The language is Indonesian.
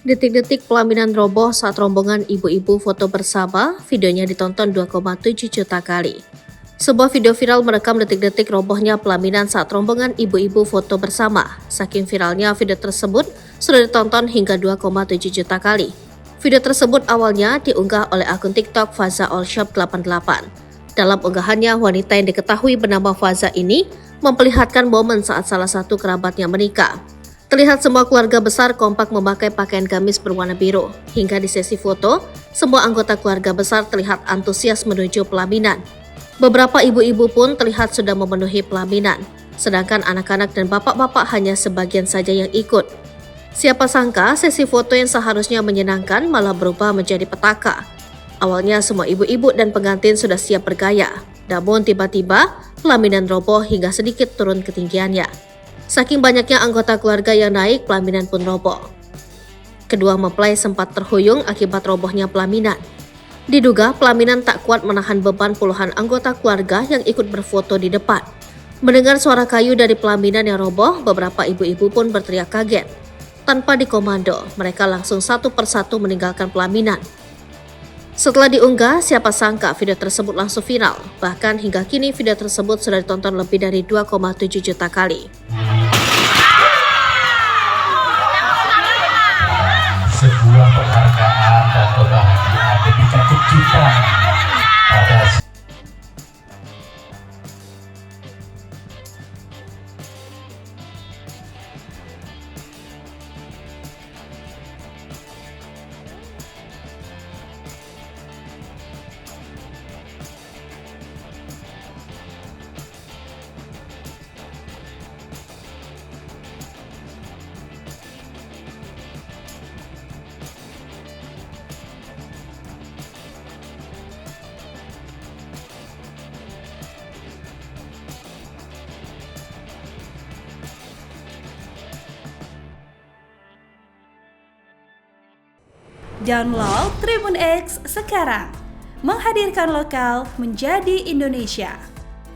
Detik-detik pelaminan roboh saat rombongan ibu-ibu foto bersama, videonya ditonton 2,7 juta kali. Sebuah video viral merekam detik-detik robohnya pelaminan saat rombongan ibu-ibu foto bersama. Saking viralnya video tersebut sudah ditonton hingga 2,7 juta kali. Video tersebut awalnya diunggah oleh akun TikTok Faza Allshop 88. Dalam unggahannya, wanita yang diketahui bernama Faza ini memperlihatkan momen saat salah satu kerabatnya menikah. Terlihat semua keluarga besar kompak memakai pakaian gamis berwarna biru. Hingga di sesi foto, semua anggota keluarga besar terlihat antusias menuju pelaminan. Beberapa ibu-ibu pun terlihat sudah memenuhi pelaminan, sedangkan anak-anak dan bapak-bapak hanya sebagian saja yang ikut. Siapa sangka sesi foto yang seharusnya menyenangkan malah berubah menjadi petaka. Awalnya semua ibu-ibu dan pengantin sudah siap bergaya, namun tiba-tiba pelaminan roboh hingga sedikit turun ketinggiannya. Saking banyaknya anggota keluarga yang naik, pelaminan pun roboh. Kedua mempelai sempat terhuyung akibat robohnya pelaminan. Diduga pelaminan tak kuat menahan beban puluhan anggota keluarga yang ikut berfoto di depan. Mendengar suara kayu dari pelaminan yang roboh, beberapa ibu-ibu pun berteriak kaget. Tanpa dikomando, mereka langsung satu persatu meninggalkan pelaminan. Setelah diunggah, siapa sangka video tersebut langsung viral. Bahkan hingga kini video tersebut sudah ditonton lebih dari 2,7 juta kali. Sebuah penghargaan dan kebahagiaan ketika kita pada Download Tribun X sekarang, menghadirkan lokal menjadi Indonesia.